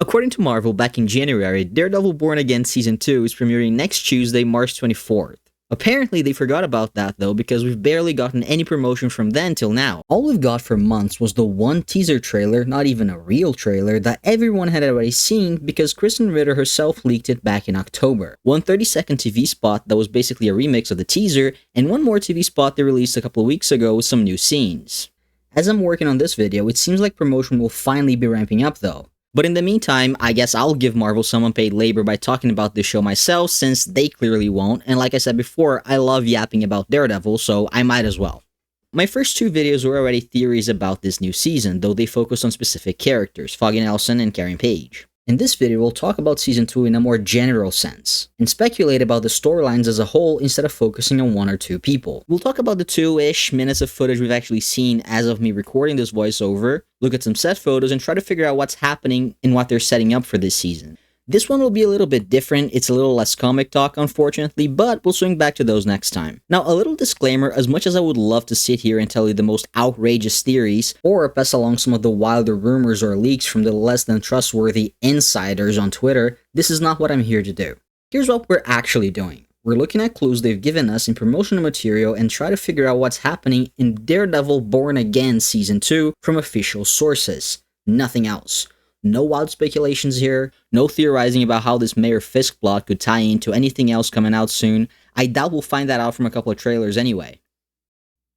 According to Marvel, back in January, Daredevil Born Again Season 2 is premiering next Tuesday, March 24th. Apparently, they forgot about that though, because we've barely gotten any promotion from then till now. All we've got for months was the one teaser trailer, not even a real trailer, that everyone had already seen because Kristen Ritter herself leaked it back in October. One 30-second TV spot that was basically a remix of the teaser, and one more TV spot they released a couple of weeks ago with some new scenes. As I'm working on this video, it seems like promotion will finally be ramping up though. But in the meantime, I guess I'll give Marvel some unpaid labor by talking about this show myself, since they clearly won't, and like I said before, I love yapping about Daredevil, so I might as well. My first two videos were already theories about this new season, though they focused on specific characters, Foggy Nelson and Karen Page. In this video, we'll talk about Season 2 in a more general sense, and speculate about the storylines as a whole instead of focusing on one or two people. We'll talk about the 2-ish minutes of footage we've actually seen as of me recording this voiceover, look at some set photos, and try to figure out what's happening and what they're setting up for this season. This one will be a little bit different, it's a little less comic talk unfortunately, but we'll swing back to those next time. Now, a little disclaimer, as much as I would love to sit here and tell you the most outrageous theories, or pass along some of the wilder rumors or leaks from the less than trustworthy insiders on Twitter, this is not what I'm here to do. Here's what we're actually doing. We're looking at clues they've given us in promotional material and try to figure out what's happening in Daredevil Born Again Season 2 from official sources. Nothing else. No wild speculations here, no theorizing about how this Mayor Fisk plot could tie into anything else coming out soon. I doubt we'll find that out from a couple of trailers anyway.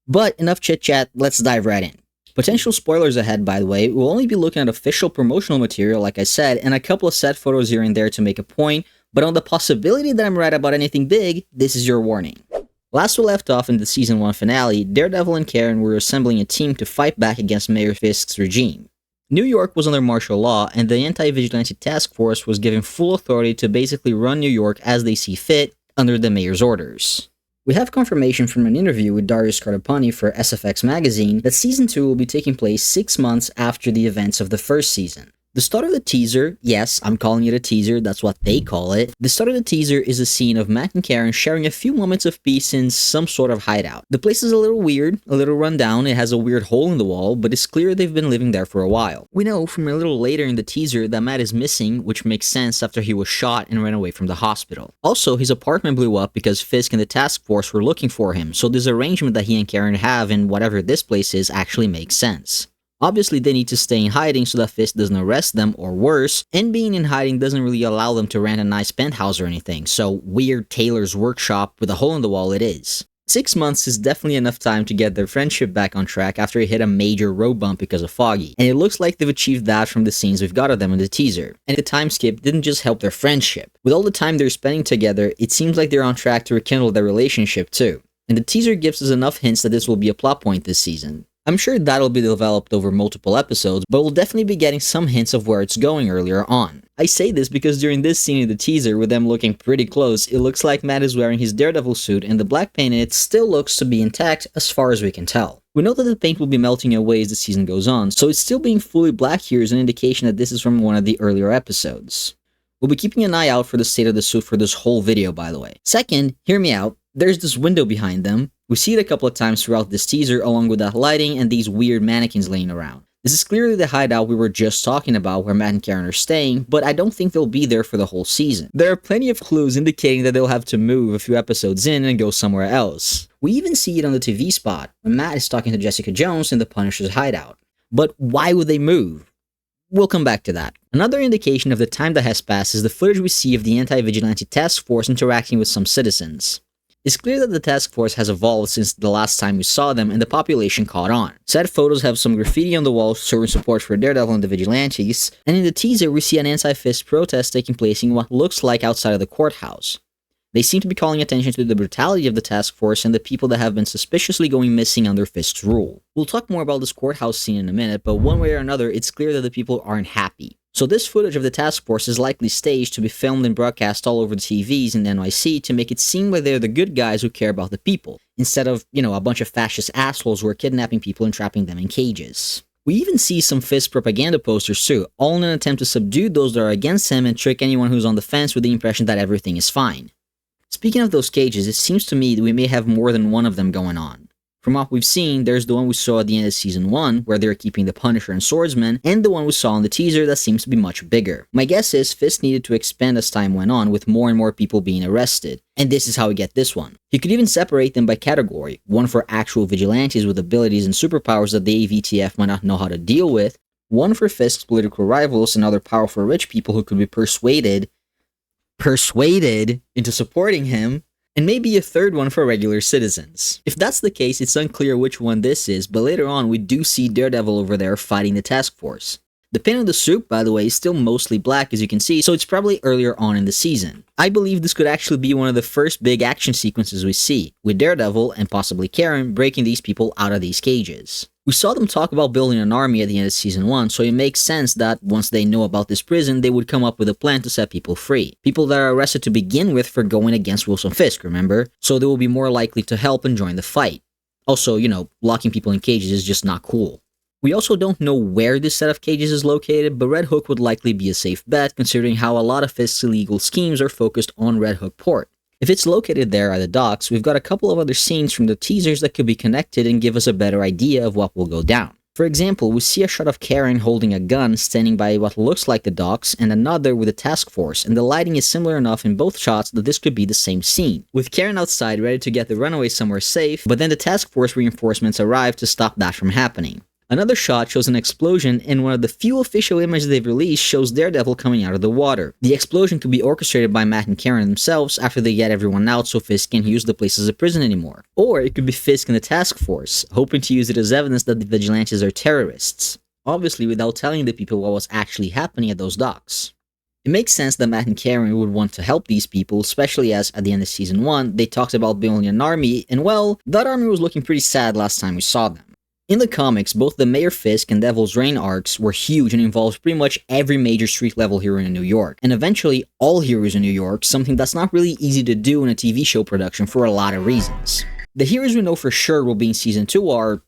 But enough chit chat, let's dive right in. Potential spoilers ahead, by the way. We'll only be looking at official promotional material like I said, and a couple of set photos here and there to make a point, but on the possibility that I'm right about anything big, this is your warning. Last we left off in the Season 1 finale, Daredevil and Karen were assembling a team to fight back against Mayor Fisk's regime. New York was under martial law, and the anti-vigilante task force was given full authority to basically run New York as they see fit, under the mayor's orders. We have confirmation from an interview with Darius Cartapani for SFX magazine that Season 2 will be taking place 6 months after the events of the first season. The start of the teaser, yes, I'm calling it a teaser, that's what they call it. The start of the teaser is a scene of Matt and Karen sharing a few moments of peace in some sort of hideout. The place is a little weird, a little run down, it has a weird hole in the wall, but it's clear they've been living there for a while. We know from a little later in the teaser that Matt is missing, which makes sense after he was shot and ran away from the hospital. Also, his apartment blew up because Fisk and the task force were looking for him, so this arrangement that he and Karen have in whatever this place is actually makes sense. Obviously, they need to stay in hiding so that Fisk doesn't arrest them, or worse, and being in hiding doesn't really allow them to rent a nice penthouse or anything, so weird Taylor's workshop with a hole in the wall it is. 6 months is definitely enough time to get their friendship back on track after it hit a major road bump because of Foggy, and it looks like they've achieved that from the scenes we've got of them in the teaser. And the time skip didn't just help their friendship. With all the time they're spending together, it seems like they're on track to rekindle their relationship too. And the teaser gives us enough hints that this will be a plot point this season. I'm sure that'll be developed over multiple episodes, but we'll definitely be getting some hints of where it's going earlier on. I say this because during this scene in the teaser, with them looking pretty close, it looks like Matt is wearing his Daredevil suit and the black paint in it still looks to be intact as far as we can tell. We know that the paint will be melting away as the season goes on, so it's still being fully black here is an indication that this is from one of the earlier episodes. We'll be keeping an eye out for the state of the suit for this whole video, by the way. Second, hear me out, there's this window behind them. We see it a couple of times throughout this teaser along with that lighting and these weird mannequins laying around. This is clearly the hideout we were just talking about where Matt and Karen are staying, but I don't think they'll be there for the whole season. There are plenty of clues indicating that they'll have to move a few episodes in and go somewhere else. We even see it on the TV spot when Matt is talking to Jessica Jones in the Punisher's hideout. But why would they move? We'll come back to that. Another indication of the time that has passed is the footage we see of the anti-vigilante task force interacting with some citizens. It's clear that the task force has evolved since the last time we saw them and the population caught on. Said photos have some graffiti on the walls showing support for Daredevil and the Vigilantes, and in the teaser we see an anti-Fisk protest taking place in what looks like outside of the courthouse. They seem to be calling attention to the brutality of the task force and the people that have been suspiciously going missing under Fisk's rule. We'll talk more about this courthouse scene in a minute, but one way or another it's clear that the people aren't happy. So this footage of the task force is likely staged to be filmed and broadcast all over the TVs in the NYC to make it seem like they're the good guys who care about the people, instead of, a bunch of fascist assholes who are kidnapping people and trapping them in cages. We even see some Fisk propaganda posters too, all in an attempt to subdue those that are against him and trick anyone who's on the fence with the impression that everything is fine. Speaking of those cages, it seems to me that we may have more than one of them going on. From what we've seen, there's the one we saw at the end of Season 1, where they're keeping the Punisher and Swordsman, and the one we saw in the teaser that seems to be much bigger. My guess is Fisk needed to expand as time went on, with more and more people being arrested. And this is how we get this one. You could even separate them by category, one for actual vigilantes with abilities and superpowers that the AVTF might not know how to deal with, one for Fisk's political rivals and other powerful rich people who could be persuaded into supporting him, and maybe a third one for regular citizens. If that's the case, it's unclear which one this is, but later on we do see Daredevil over there fighting the task force. The paint on the suit, by the way, is still mostly black as you can see, so it's probably earlier on in the season. I believe this could actually be one of the first big action sequences we see, with Daredevil and possibly Karen breaking these people out of these cages. We saw them talk about building an army at the end of Season 1, so it makes sense that once they know about this prison, they would come up with a plan to set people free. People that are arrested to begin with for going against Wilson Fisk, remember? So they will be more likely to help and join the fight. Also, locking people in cages is just not cool. We also don't know where this set of cages is located, but Red Hook would likely be a safe bet considering how a lot of Fisk's illegal schemes are focused on Red Hook Port. If it's located there at the docks, we've got a couple of other scenes from the teasers that could be connected and give us a better idea of what will go down. For example, we see a shot of Karen holding a gun standing by what looks like the docks and another with a task force, and the lighting is similar enough in both shots that this could be the same scene, with Karen outside ready to get the runaway somewhere safe, but then the task force reinforcements arrive to stop that from happening. Another shot shows an explosion, and one of the few official images they've released shows Daredevil coming out of the water. The explosion could be orchestrated by Matt and Karen themselves after they get everyone out so Fisk can't use the place as a prison anymore. Or it could be Fisk and the task force, hoping to use it as evidence that the vigilantes are terrorists. Obviously without telling the people what was actually happening at those docks. It makes sense that Matt and Karen would want to help these people, especially as, at the end of Season 1, they talked about building an army, and well, that army was looking pretty sad last time we saw them. In the comics, both the Mayor Fisk and Devil's Reign arcs were huge and involved pretty much every major street-level hero in New York, and eventually all heroes in New York, something that's not really easy to do in a TV show production for a lot of reasons. The heroes we know for sure will be in Season 2 are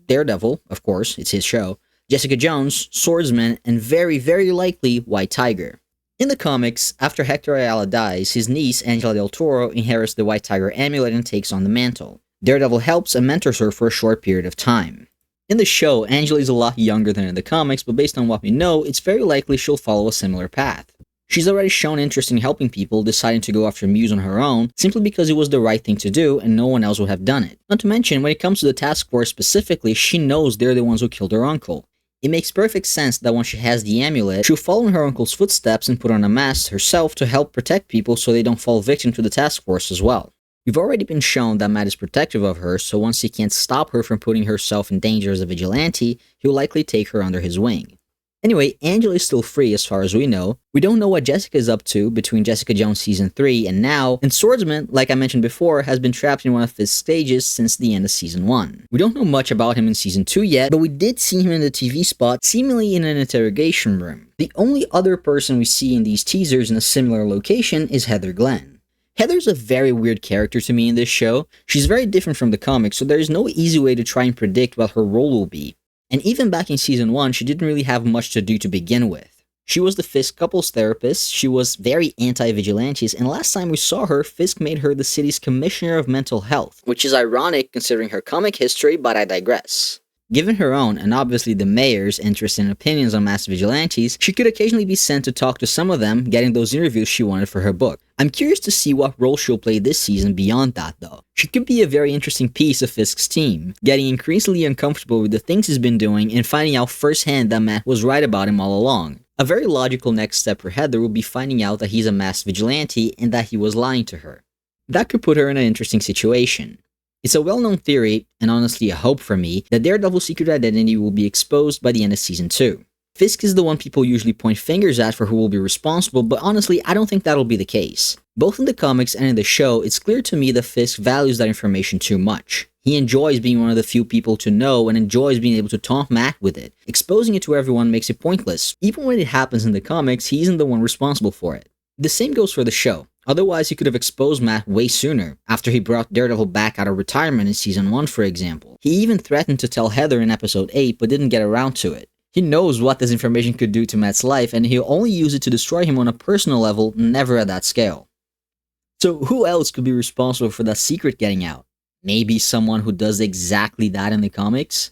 Daredevil, of course, it's his show, Jessica Jones, Swordsman, and very, very likely White Tiger. In the comics, after Hector Ayala dies, his niece, Angela Del Toro, inherits the White Tiger amulet and takes on the mantle. Daredevil helps and mentors her for a short period of time. In the show, Angela is a lot younger than in the comics, but based on what we know, it's very likely she'll follow a similar path. She's already shown interest in helping people, deciding to go after Muse on her own, simply because it was the right thing to do and no one else would have done it. Not to mention, when it comes to the task force specifically, she knows they're the ones who killed her uncle. It makes perfect sense that once she has the amulet, she'll follow in her uncle's footsteps and put on a mask herself to help protect people so they don't fall victim to the task force as well. We've already been shown that Matt is protective of her, so once he can't stop her from putting herself in danger as a vigilante, he'll likely take her under his wing. Anyway, Angela is still free as far as we know. We don't know what Jessica is up to between Jessica Jones Season 3 and now, and Swordsman, like I mentioned before, has been trapped in one of his stages since the end of Season 1. We don't know much about him in Season 2 yet, but we did see him in the TV spot, seemingly in an interrogation room. The only other person we see in these teasers in a similar location is Heather Glenn. Heather's a very weird character to me in this show. She's very different from the comics, so there is no easy way to try and predict what her role will be. And even back in Season 1, she didn't really have much to do to begin with. She was the Fisk couples therapist, she was very anti-vigilantes, and last time we saw her, Fisk made her the city's commissioner of mental health, which is ironic considering her comic history, but I digress. Given her own, and obviously the mayor's, interest and opinions on mass vigilantes, she could occasionally be sent to talk to some of them, getting those interviews she wanted for her book. I'm curious to see what role she'll play this season beyond that though. She could be a very interesting piece of Fisk's team, getting increasingly uncomfortable with the things he's been doing and finding out firsthand that Matt was right about him all along. A very logical next step for Heather would be finding out that he's a mass vigilante and that he was lying to her. That could put her in an interesting situation. It's a well-known theory, and honestly a hope for me, that Daredevil's secret identity will be exposed by the end of Season 2. Fisk is the one people usually point fingers at for who will be responsible, but honestly, I don't think that'll be the case. Both in the comics and in the show, it's clear to me that Fisk values that information too much. He enjoys being one of the few people to know and enjoys being able to taunt Matt with it. Exposing it to everyone makes it pointless. Even when it happens in the comics, he isn't the one responsible for it. The same goes for the show. Otherwise, he could have exposed Matt way sooner, after he brought Daredevil back out of retirement in Season 1 for example. He even threatened to tell Heather in Episode 8 but didn't get around to it. He knows what this information could do to Matt's life and he'll only use it to destroy him on a personal level, never at that scale. So who else could be responsible for that secret getting out? Maybe someone who does exactly that in the comics?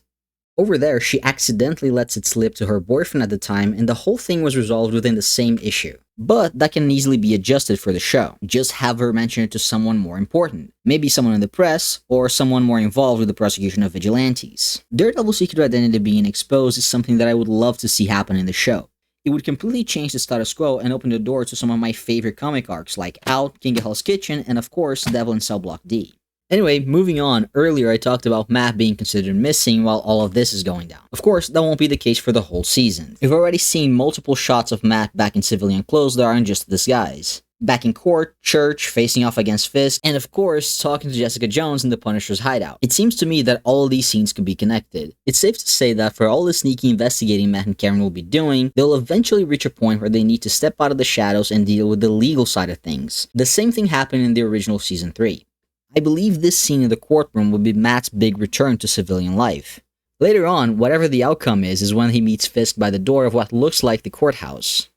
Over there, she accidentally lets it slip to her boyfriend at the time, and the whole thing was resolved within the same issue. But that can easily be adjusted for the show. Just have her mention it to someone more important. Maybe someone in the press, or someone more involved with the prosecution of vigilantes. Daredevil's secret identity being exposed is something that I would love to see happen in the show. It would completely change the status quo and open the door to some of my favorite comic arcs like Out, King of Hell's Kitchen, and of course, Devil in Cell Block D. Anyway, moving on, earlier I talked about Matt being considered missing while all of this is going down. Of course, that won't be the case for the whole season. We've already seen multiple shots of Matt back in civilian clothes that aren't just a disguise. Back in court, church, facing off against Fisk, and of course, talking to Jessica Jones in the Punisher's hideout. It seems to me that all of these scenes could be connected. It's safe to say that for all the sneaky investigating Matt and Karen will be doing, they'll eventually reach a point where they need to step out of the shadows and deal with the legal side of things. The same thing happened in the original Season 3. I believe this scene in the courtroom would be Matt's big return to civilian life. Later on, whatever the outcome is when he meets Fisk by the door of what looks like the courthouse.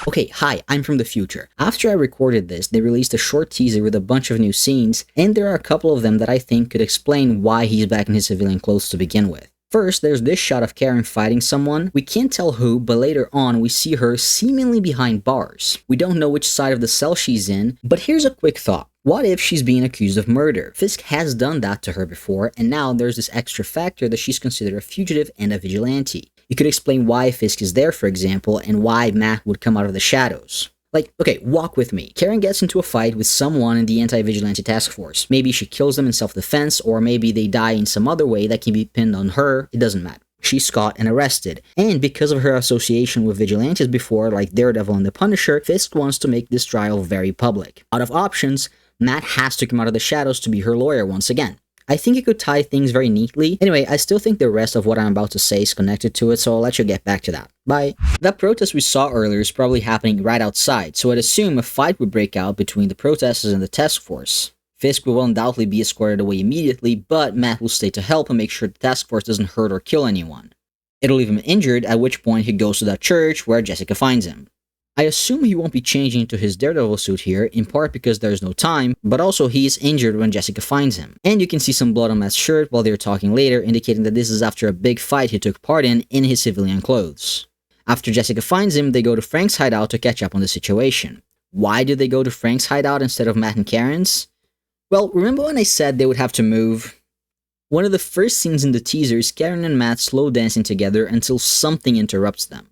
Okay, hi, I'm from the future. After I recorded this, they released a short teaser with a bunch of new scenes, and there are a couple of them that I think could explain why he's back in his civilian clothes to begin with. First, there's this shot of Karen fighting someone. We can't tell who, but later on we see her seemingly behind bars. We don't know which side of the cell she's in, but here's a quick thought. What if she's being accused of murder? Fisk has done that to her before, and now there's this extra factor that she's considered a fugitive and a vigilante. It could explain why Fisk is there, for example, and why Matt would come out of the shadows. Like, okay, walk with me. Karen gets into a fight with someone in the anti-vigilante task force. Maybe she kills them in self-defense, or maybe they die in some other way that can be pinned on her. It doesn't matter. She's caught and arrested. And because of her association with vigilantes before, like Daredevil and the Punisher, Fisk wants to make this trial very public. Out of options, Matt has to come out of the shadows to be her lawyer once again. I think it could tie things very neatly. Anyway, I still think the rest of what I'm about to say is connected to it, so I'll let you get back to that. Bye. That protest we saw earlier is probably happening right outside, so I'd assume a fight would break out between the protesters and the task force. Fisk will undoubtedly be escorted away immediately, but Matt will stay to help and make sure the task force doesn't hurt or kill anyone. It'll leave him injured, at which point he goes to that church where Jessica finds him. I assume he won't be changing into his Daredevil suit here, in part because there's no time, but also he is injured when Jessica finds him. And you can see some blood on Matt's shirt while they're talking later, indicating that this is after a big fight he took part in his civilian clothes. After Jessica finds him, they go to Frank's hideout to catch up on the situation. Why do they go to Frank's hideout instead of Matt and Karen's? Well, remember when I said they would have to move? One of the first scenes in the teaser is Karen and Matt slow dancing together until something interrupts them.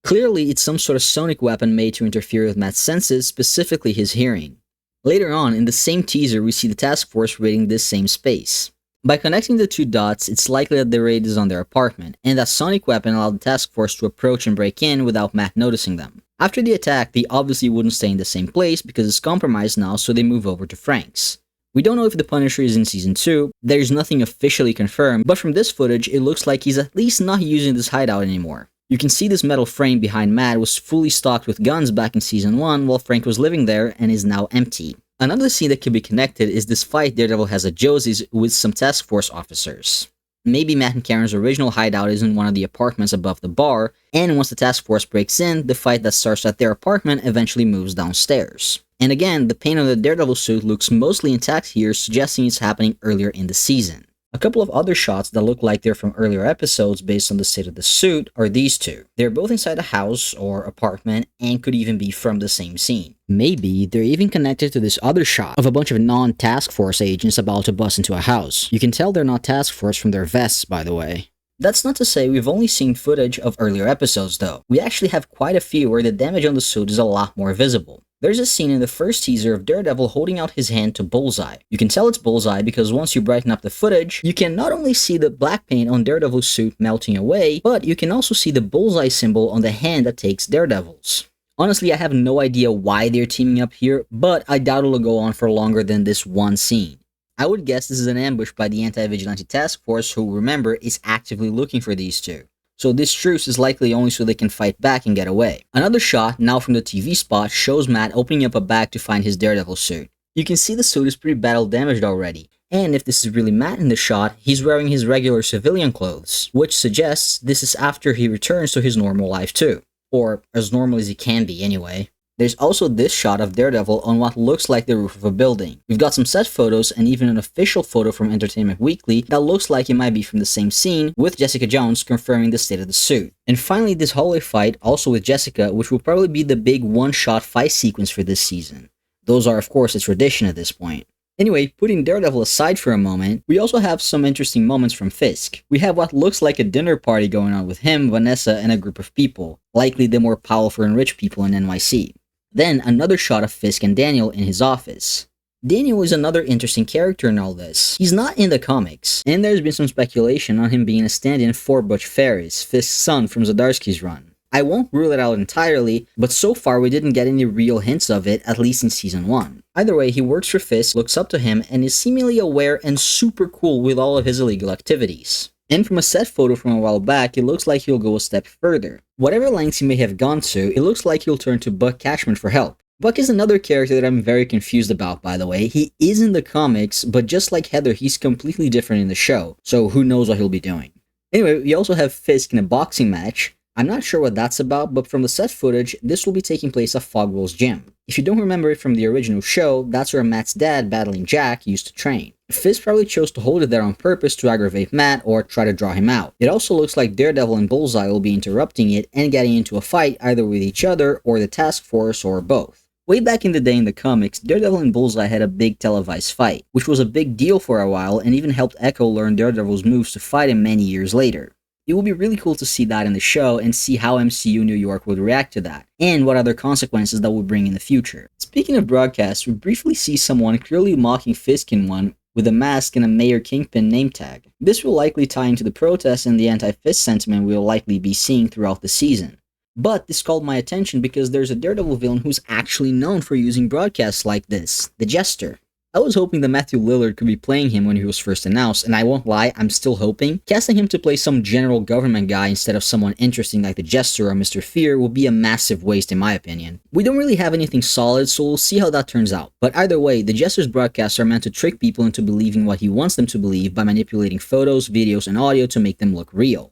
Clearly, it's some sort of sonic weapon made to interfere with Matt's senses, specifically his hearing. Later on, in the same teaser, we see the task force raiding this same space. By connecting the two dots, it's likely that the raid is on their apartment, and that sonic weapon allowed the task force to approach and break in without Matt noticing them. After the attack, they obviously wouldn't stay in the same place because it's compromised now, so they move over to Frank's. We don't know if the Punisher is in Season 2, there's nothing officially confirmed, but from this footage, it looks like he's at least not using this hideout anymore. You can see this metal frame behind Matt was fully stocked with guns back in Season 1 while Frank was living there and is now empty. Another scene that could be connected is this fight Daredevil has at Josie's with some task force officers. Maybe Matt and Karen's original hideout is in one of the apartments above the bar, and once the task force breaks in, the fight that starts at their apartment eventually moves downstairs. And again, the paint on the Daredevil suit looks mostly intact here, suggesting it's happening earlier in the season. A couple of other shots that look like they're from earlier episodes based on the state of the suit are these two. They're both inside a house or apartment and could even be from the same scene. Maybe they're even connected to this other shot of a bunch of non-task force agents about to bust into a house. You can tell they're not task force from their vests, by the way. That's not to say we've only seen footage of earlier episodes though. We actually have quite a few where the damage on the suit is a lot more visible. There's a scene in the first teaser of Daredevil holding out his hand to Bullseye. You can tell it's Bullseye because once you brighten up the footage, you can not only see the black paint on Daredevil's suit melting away, but you can also see the Bullseye symbol on the hand that takes Daredevil's. Honestly, I have no idea why they're teaming up here, but I doubt it'll go on for longer than this one scene. I would guess this is an ambush by the anti-vigilante task force who, remember, is actively looking for these two. So this truce is likely only so they can fight back and get away. Another shot, now from the TV spot, shows Matt opening up a bag to find his Daredevil suit. You can see the suit is pretty battle damaged already, and if this is really Matt in the shot, he's wearing his regular civilian clothes, which suggests this is after he returns to his normal life too. Or as normal as he can be anyway. There's also this shot of Daredevil on what looks like the roof of a building. We've got some set photos and even an official photo from Entertainment Weekly that looks like it might be from the same scene, with Jessica Jones confirming the state of the suit. And finally, this hallway fight, also with Jessica, which will probably be the big one-shot fight sequence for this season. Those are of course a tradition at this point. Anyway, putting Daredevil aside for a moment, we also have some interesting moments from Fisk. We have what looks like a dinner party going on with him, Vanessa, and a group of people, likely the more powerful and rich people in NYC. Then, another shot of Fisk and Daniel in his office. Daniel is another interesting character in all this. He's not in the comics, and there's been some speculation on him being a stand-in for Butch Ferris, Fisk's son from Zdarsky's run. I won't rule it out entirely, but so far we didn't get any real hints of it, at least in Season 1. Either way, he works for Fisk, looks up to him, and is seemingly aware and super cool with all of his illegal activities. And from a set photo from a while back, it looks like he'll go a step further. Whatever lengths he may have gone to, it looks like he'll turn to Buck Cashman for help. Buck is another character that I'm very confused about, by the way. He is in the comics, but just like Heather, he's completely different in the show, so who knows what he'll be doing. Anyway, we also have Fisk in a boxing match. I'm not sure what that's about, but from the set footage, this will be taking place at Fogwell's gym. If you don't remember it from the original show, that's where Matt's dad, battling Jack, used to train. Fisk probably chose to hold it there on purpose to aggravate Matt or try to draw him out. It also looks like Daredevil and Bullseye will be interrupting it and getting into a fight either with each other or the task force or both. Way back in the day in the comics, Daredevil and Bullseye had a big televised fight, which was a big deal for a while and even helped Echo learn Daredevil's moves to fight him many years later. It would be really cool to see that in the show and see how MCU New York would react to that, and what other consequences that would bring in the future. Speaking of broadcasts, we briefly see someone clearly mocking Fisk in one, with a mask and a Mayor Kingpin name tag. This will likely tie into the protests and the anti-Fisk sentiment we'll likely be seeing throughout the season. But this called my attention because there's a Daredevil villain who's actually known for using broadcasts like this, the Jester. I was hoping that Matthew Lillard could be playing him when he was first announced, and I won't lie, I'm still hoping. Casting him to play some general government guy instead of someone interesting like the Jester or Mr. Fear would be a massive waste in my opinion. We don't really have anything solid, so we'll see how that turns out. But either way, the Jester's broadcasts are meant to trick people into believing what he wants them to believe by manipulating photos, videos, and audio to make them look real.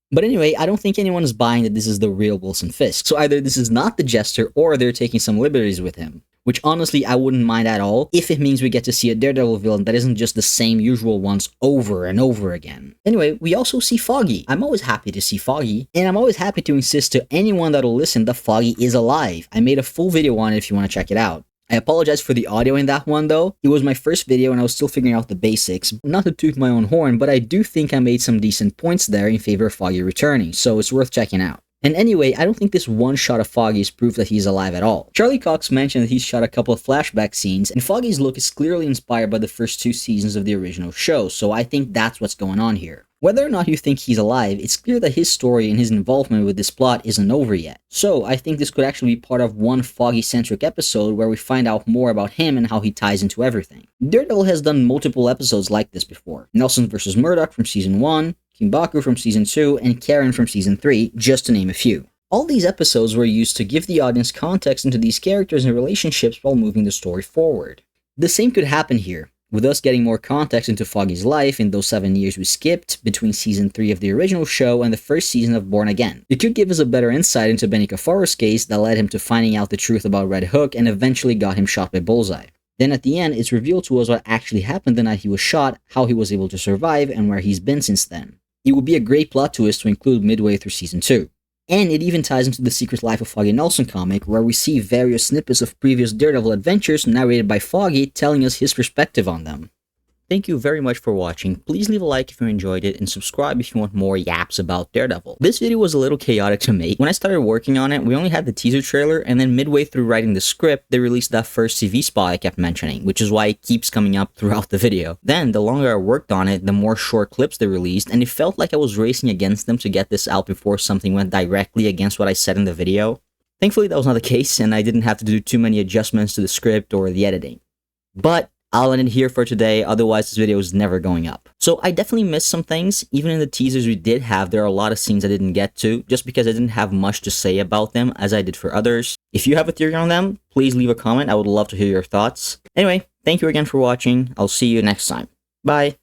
But anyway, I don't think anyone is buying that this is the real Wilson Fisk, so either this is not the Jester or they're taking some liberties with him. Which honestly I wouldn't mind at all if it means we get to see a Daredevil villain that isn't just the same usual ones over and over again. Anyway, we also see Foggy. I'm always happy to see Foggy, and I'm always happy to insist to anyone that'll listen that Foggy is alive. I made a full video on it if you want to check it out. I apologize for the audio in that one though. It was my first video and I was still figuring out the basics. Not to toot my own horn, but I do think I made some decent points there in favor of Foggy returning, so it's worth checking out. And anyway, I don't think this one shot of Foggy is proof that he's alive at all. Charlie Cox mentioned that he's shot a couple of flashback scenes, and Foggy's look is clearly inspired by the first 2 seasons of the original show, so I think that's what's going on here. Whether or not you think he's alive, it's clear that his story and his involvement with this plot isn't over yet. So I think this could actually be part of one Foggy-centric episode where we find out more about him and how he ties into everything. Daredevil has done multiple episodes like this before. Nelson vs. Murdoch from Season 1, Kimbaku from Season 2, and Karen from Season 3, just to name a few. All these episodes were used to give the audience context into these characters and relationships while moving the story forward. The same could happen here, with us getting more context into Foggy's life in those 7 years we skipped between Season 3 of the original show and the first season of Born Again. It could give us a better insight into Benny Cafaro's case that led him to finding out the truth about Red Hook and eventually got him shot by Bullseye. Then at the end, it's revealed to us what actually happened the night he was shot, how he was able to survive, and where he's been since then. It would be a great plot twist to include midway through Season 2. And it even ties into the Secret Life of Foggy Nelson comic, where we see various snippets of previous Daredevil adventures narrated by Foggy, telling us his perspective on them. Thank you very much for watching. Please leave a like if you enjoyed it and subscribe if you want more yaps about Daredevil. This video was a little chaotic to make. When I started working on it, we only had the teaser trailer, and then midway through writing the script, they released that first CV spot I kept mentioning, which is why it keeps coming up throughout the video. Then, the longer I worked on it, the more short clips they released, and it felt like I was racing against them to get this out before something went directly against what I said in the video. Thankfully, that was not the case, and I didn't have to do too many adjustments to the script or the editing. But I'll end it here for today, otherwise this video is never going up. So I definitely missed some things. Even in the teasers we did have, there are a lot of scenes I didn't get to, just because I didn't have much to say about them as I did for others. If you have a theory on them, please leave a comment. I would love to hear your thoughts. Anyway, thank you again for watching. I'll see you next time. Bye.